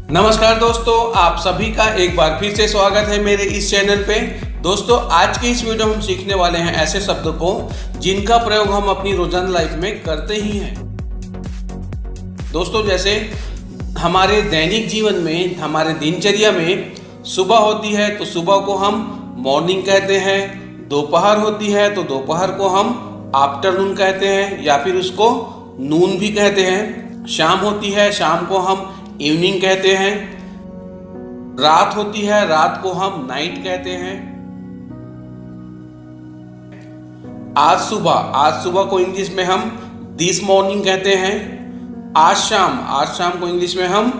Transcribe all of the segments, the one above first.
नमस्कार दोस्तों, आप सभी का एक बार फिर से स्वागत है मेरे इस चैनल पे। दोस्तों, आज के इस वीडियो में हम सीखने वाले हैं ऐसे शब्दों को जिनका प्रयोग हम अपनी रोजाना लाइफ में करते ही हैं। दोस्तों, जैसे हमारे दैनिक जीवन में, हमारे दिनचर्या में सुबह होती है तो सुबह को हम मॉर्निंग कहते हैं, दोपहर होती है तो दोपहर को हम आफ्टरनून कहते हैं या फिर उसको नून भी कहते हैं। शाम होती है, शाम को हम इवनिंग कहते हैं। रात होती है, रात को हम नाइट कहते हैं। आज सुबह को इंग्लिश में हम दिस मॉर्निंग कहते हैं। आज शाम को इंग्लिश में हम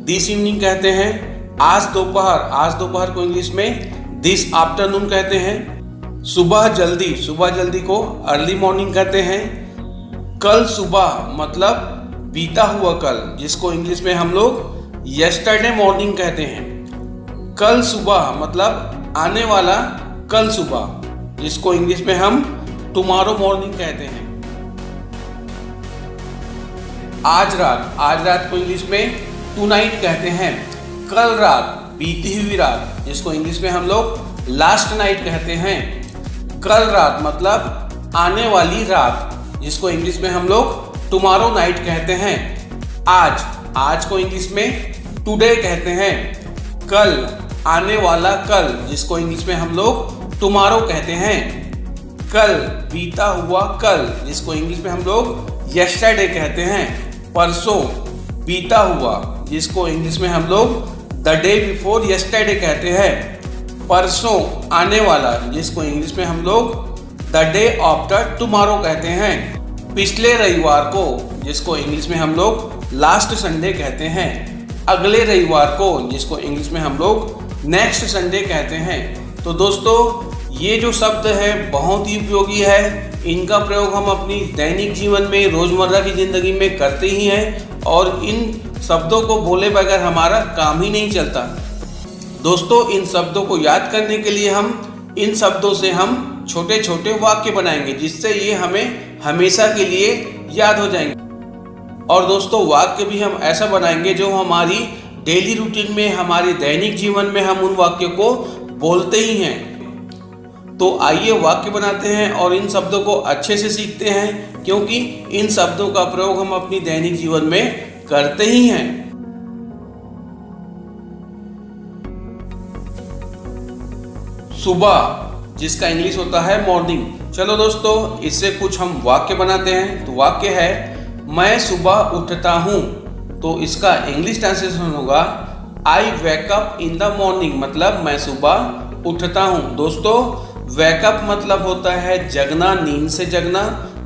दिस इवनिंग कहते हैं। आज दोपहर को इंग्लिश में दिस आफ्टरनून कहते हैं। सुबह जल्दी को अर्ली मॉर्निंग कहते हैं। कल सुबह मतलब बीता हुआ कल, जिसको इंग्लिश में हम लोग यस्टरडे मॉर्निंग कहते हैं। कल सुबह मतलब आने वाला कल सुबह, जिसको इंग्लिश में हम टुमारो मॉर्निंग कहते हैं। आज रात को इंग्लिश में टुनाइट कहते हैं। कल रात, बीती हुई रात, जिसको इंग्लिश में हम लोग लास्ट नाइट कहते हैं। कल रात मतलब आने वाली रात, जिसको इंग्लिश में हम लोग टुमारो नाइट कहते हैं। आज को इंग्लिश में टुडे कहते हैं। कल, आने वाला कल, जिसको इंग्लिश में हम लोग टुमारो कहते हैं। कल, बीता हुआ कल, जिसको इंग्लिश में हम लोग यस्टरडे कहते हैं। परसों, बीता हुआ, जिसको इंग्लिश में हम लोग द डे बिफोर यस्टरडे कहते हैं। परसों, आने वाला, जिसको इंग्लिश में हम लोग द डे आफ्टर टुमारो कहते हैं। पिछले रविवार को, जिसको इंग्लिश में हम लोग लास्ट संडे कहते हैं। अगले रविवार को, जिसको इंग्लिश में हम लोग नेक्स्ट संडे कहते हैं। तो दोस्तों, ये जो शब्द है बहुत ही उपयोगी है। इनका प्रयोग हम अपनी दैनिक जीवन में, रोजमर्रा की जिंदगी में करते ही हैं और इन शब्दों को बोले बगैर हमारा काम ही नहीं चलता। दोस्तों, इन शब्दों को याद करने के लिए इन शब्दों से हम छोटे छोटे वाक्य बनाएंगे, जिससे ये हमें हमेशा के लिए याद हो जाएंगे। और दोस्तों, वाक्य भी हम ऐसा बनाएंगे जो हमारी डेली रूटीन में, हमारे दैनिक जीवन में हम उन वाक्य को बोलते ही हैं। तो आइए वाक्य बनाते हैं और इन शब्दों को अच्छे से सीखते हैं, क्योंकि इन शब्दों का प्रयोग हम अपनी दैनिक जीवन में करते ही हैं। सुबह, जिसका इंग्लिश होता है मॉर्निंग। चलो दोस्तों, इससे कुछ हम वाक्य बनाते हैं। तो वाक्य है, मैं सुबह उठता हूँ। तो इसका इंग्लिश ट्रांसलेशन होगा I wake up in the morning, मतलब मैं सुबह उठता हूँ। दोस्तों, वेकअप मतलब होता है जगना, नींद से जगना,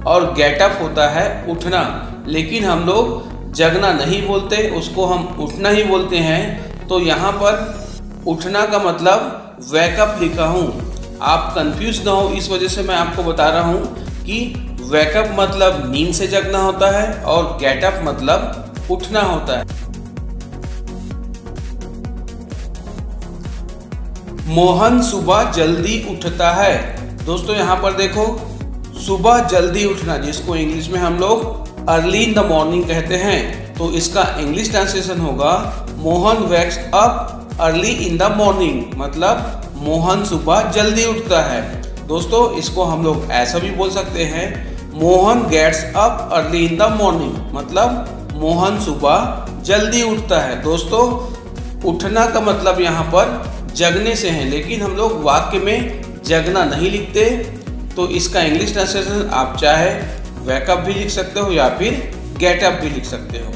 और गेटअप होता है उठना। लेकिन हम लोग जगना नहीं बोलते, उसको हम उठना ही बोलते हैं। तो यहाँ पर उठना का मतलब वेकअप लिखा हूँ। आप कंफ्यूज ना हो, इस वजह से मैं आपको बता रहा हूँ कि वेकअप मतलब नींद से जगना होता है और गेटअप मतलब उठना होता है। मोहन सुबह जल्दी उठता है। दोस्तों, यहाँ पर देखो, सुबह जल्दी उठना, जिसको इंग्लिश में हम लोग अर्ली इन द मॉर्निंग कहते हैं। तो इसका इंग्लिश ट्रांसलेशन होगा Mohan wakes up early in the morning, मतलब मोहन सुबह जल्दी उठता है। दोस्तों, इसको हम लोग ऐसा भी बोल सकते हैं, Mohan gets up early in the morning, मतलब मोहन सुबह जल्दी उठता है। दोस्तों, उठना का मतलब यहाँ पर जगने से है, लेकिन हम लोग वाक्य में जगना नहीं लिखते। तो इसका इंग्लिश ट्रांसलेशन आप चाहे वेकअप भी लिख सकते हो या फिर गेटअप भी लिख सकते हो।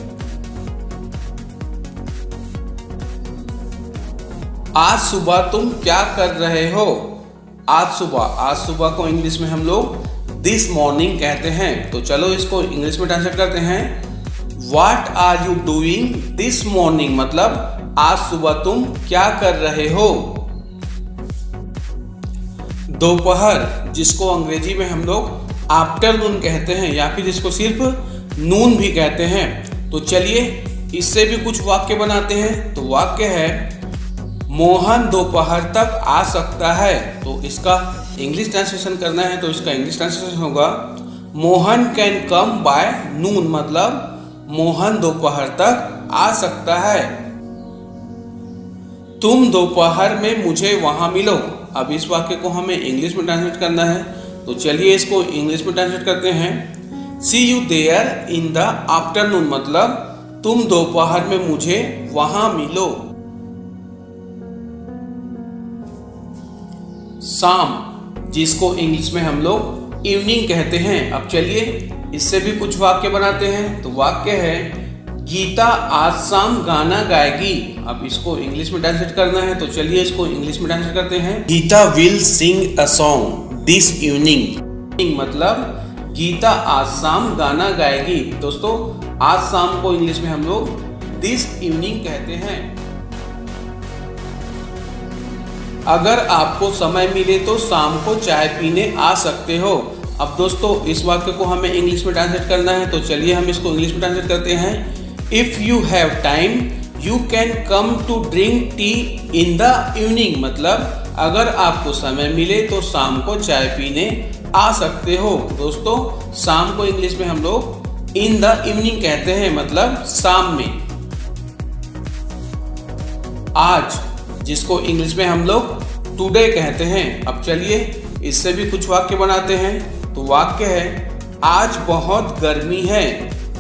आज सुबह तुम क्या कर रहे हो? आज सुबह को इंग्लिश में हम लोग दिस मॉर्निंग कहते हैं। तो चलो इसको इंग्लिश में ट्रांसलेट करते हैं। What are you doing this morning, मतलब आज सुबह तुम क्या कर रहे हो। दोपहर, जिसको अंग्रेजी में हम लोग आफ्टरनून कहते हैं या फिर इसको सिर्फ नून भी कहते हैं। तो चलिए इससे भी कुछ वाक्य बनाते हैं। तो वाक्य है, मोहन दोपहर तक आ सकता है। तो इसका इंग्लिश ट्रांसलेशन करना है, तो इसका इंग्लिश ट्रांसलेशन होगा Mohan can come by noon, मतलब मोहन दोपहर तक आ सकता है। तुम दोपहर में मुझे वहां मिलो। अब इस वाक्य को हमें इंग्लिश में ट्रांसलेट करना है, तो चलिए इसको इंग्लिश में ट्रांसलेट करते हैं। See you there in the afternoon मतलब तुम दोपहर में मुझे वहां मिलो। शाम जिसको इंग्लिश में हम लोग इवनिंग कहते हैं। अब चलिए इससे भी कुछ वाक्य बनाते हैं। तो वाक्य है गीता आज शाम गाना गाएगी। अब इसको इंग्लिश में ट्रांसलेट करना है, तो चलिए इसको इंग्लिश में ट्रांसलेट करते हैं। Geeta will sing a song this evening मतलब गीता आज शाम गाना गाएगी। दोस्तों आज शाम को इंग्लिश में हम लोग दिस इवनिंग कहते हैं। अगर आपको समय मिले तो शाम को चाय पीने आ सकते हो। अब दोस्तों इस वाक्य को हमें इंग्लिश में ट्रांसलेट करना है, तो चलिए हम इसको इंग्लिश में ट्रांसलेट करते हैं। If you have time you can come to drink tea in the evening मतलब अगर आपको समय मिले तो शाम को चाय पीने आ सकते हो। दोस्तों शाम को इंग्लिश में हम लोग इन द इवनिंग कहते हैं मतलब शाम में। आज जिसको इंग्लिश में हम लोग टुडे कहते हैं। अब चलिए इससे भी कुछ वाक्य बनाते हैं। तो वाक्य है आज बहुत गर्मी है,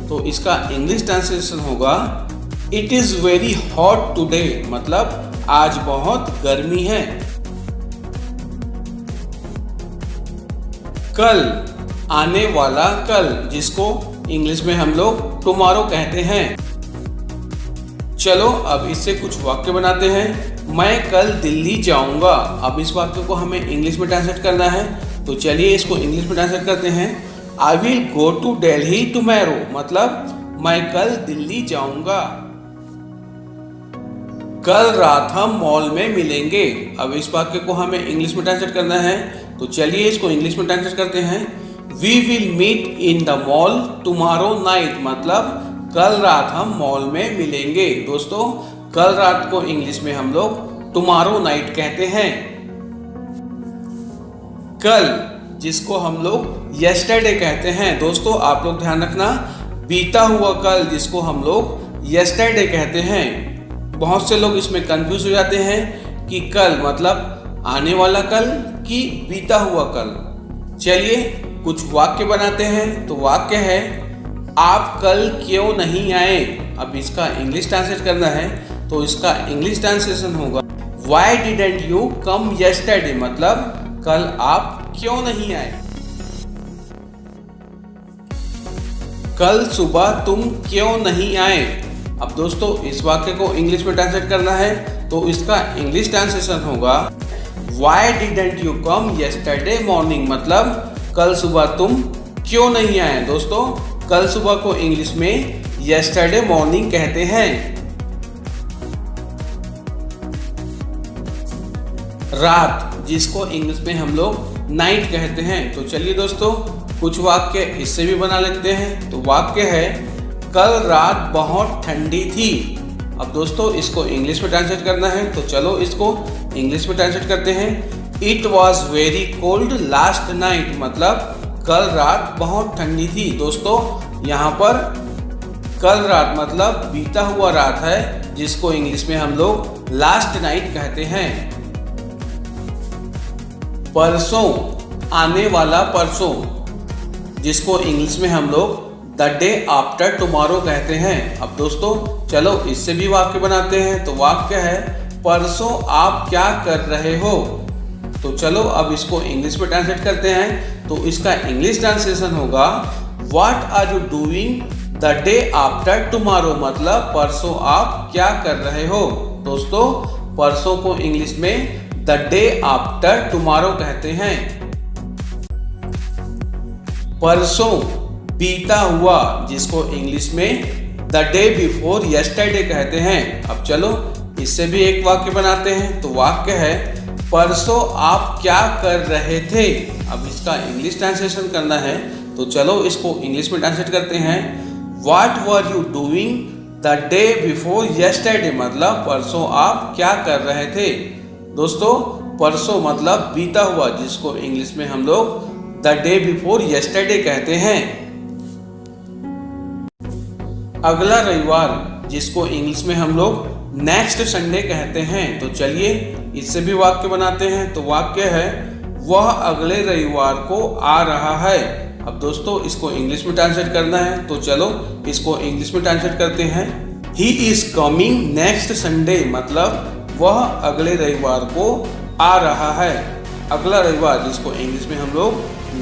तो इसका इंग्लिश ट्रांसलेशन होगा it is very hot today मतलब आज बहुत गर्मी है। कल आने वाला कल जिसको इंग्लिश में हम लोग टुमारो कहते हैं। चलो अब इससे कुछ वाक्य बनाते हैं। मैं कल दिल्ली जाऊंगा। अब इस वाक्य को हमें इंग्लिश में ट्रांसलेट करना है, तो चलिए इसको इंग्लिश में ट्रांसलेट करते हैं। I will go to Delhi tomorrow मतलब मैं कल दिल्ली जाऊंगा। कल रात हम मॉल में मिलेंगे। अब इस वाक्य को हमें इंग्लिश में ट्रांसलेट करना है, तो चलिए इसको इंग्लिश में ट्रांसलेट करते हैं। We will meet in the mall tomorrow night मतलब कल रात हम मॉल में मिलेंगे। दोस्तों कल रात को इंग्लिश में हम लोग टुमारो नाइट कहते हैं। कल जिसको हम लोग यस्टरडे कहते हैं। दोस्तों आप लोग ध्यान रखना बीता हुआ कल जिसको हम लोग यस्टरडे कहते हैं। बहुत से लोग इसमें कंफ्यूज हो जाते हैं कि कल मतलब आने वाला कल कि बीता हुआ कल। चलिए कुछ वाक्य बनाते हैं। तो वाक्य है आप कल क्यों नहीं आए। अब इसका इंग्लिश ट्रांसलेट करना है, तो इसका इंग्लिश ट्रांसलेशन होगा Y didn't you come yesterday मतलब कल आप क्यों नहीं आए। कल सुबह तुम क्यों नहीं आए। अब दोस्तों इस वाक्य को इंग्लिश में ट्रांसलेट करना है, तो इसका इंग्लिश ट्रांसलेशन होगा Y didn't you come yesterday morning मतलब कल सुबह तुम क्यों नहीं आए। दोस्तों कल सुबह को इंग्लिश में यस्टरडे मॉर्निंग कहते हैं। रात जिसको इंग्लिश में हम लोग नाइट कहते हैं। तो चलिए दोस्तों कुछ वाक्य इससे भी बना लेते हैं। तो वाक्य है कल रात बहुत ठंडी थी। अब दोस्तों इसको इंग्लिश में ट्रांसलेट करना है, तो चलो इसको इंग्लिश में ट्रांसलेट करते हैं। It was very cold last night मतलब कल रात बहुत ठंडी थी। दोस्तों यहाँ पर कल रात मतलब बीता हुआ रात है जिसको इंग्लिश में हम लोग लास्ट नाइट कहते हैं। परसों आने वाला परसों जिसको इंग्लिश में हम लोग द डे आफ्टर टुमारो कहते हैं। अब दोस्तों चलो इससे भी वाक्य बनाते हैं। तो वाक्य है परसों आप क्या कर रहे हो। तो चलो अब इसको इंग्लिश में ट्रांसलेट करते हैं। तो इसका इंग्लिश ट्रांसलेशन होगा what are you doing the day after tomorrow मतलब परसों आप क्या कर रहे हो। दोस्तों परसों को इंग्लिश में द डे आफ्टर टुमारो कहते हैं। परसों बीता हुआ जिसको इंग्लिश में द डे बिफोर यस्टरडे कहते हैं। अब चलो इससे भी एक वाक्य बनाते हैं। तो वाक्य है परसों आप क्या कर रहे थे। अब इसका इंग्लिश ट्रांसलेशन करना है, तो चलो इसको इंग्लिश में ट्रांसलेट करते हैं। What were you doing the day before yesterday मतलब परसों आप क्या कर रहे थे। दोस्तों परसों मतलब बीता हुआ जिसको इंग्लिश में हम लोग द डे बिफोर यस्टरडे कहते हैं। अगला रविवार जिसको इंग्लिश में हम लोग नेक्स्ट संडे कहते हैं। तो चलिए इससे भी वाक्य बनाते हैं। तो वाक्य है वह अगले रविवार को आ रहा है। अब दोस्तों इसको इंग्लिश में ट्रांसलेट करना है, तो चलो इसको इंग्लिश में ट्रांसलेट करते हैं। He is coming next Sunday, मतलब वह अगले रविवार को आ रहा है। अगला रविवार जिसको इंग्लिश में हम लोग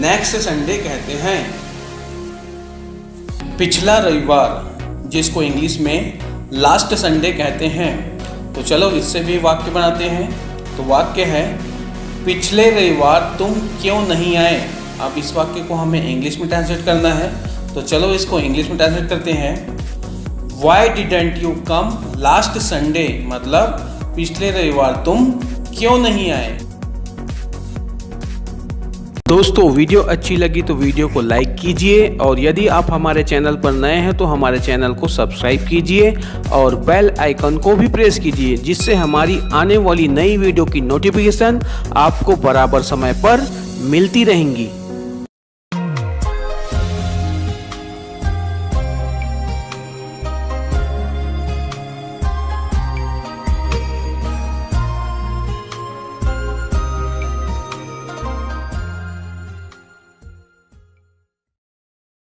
नेक्स्ट संडे कहते हैं। पिछला रविवार जिसको इंग्लिश में लास्ट संडे कहते हैं। तो चलो इससे भी वाक्य बनाते हैं। तो वाक्य है पिछले रविवार तुम क्यों नहीं आए। अब इस वाक्य को हमें इंग्लिश में ट्रांसलेट करना है, तो चलो इसको इंग्लिश में ट्रांसलेट करते हैं। Why didn't you come last Sunday, मतलब पिछले रविवार तुम क्यों नहीं आए। दोस्तों वीडियो अच्छी लगी तो वीडियो को लाइक कीजिए, और यदि आप हमारे चैनल पर नए हैं तो हमारे चैनल को सब्सक्राइब कीजिए और बेल आइकन को भी प्रेस कीजिए, जिससे हमारी आने वाली नई वीडियो की नोटिफिकेशन आपको बराबर समय पर मिलती रहेंगी।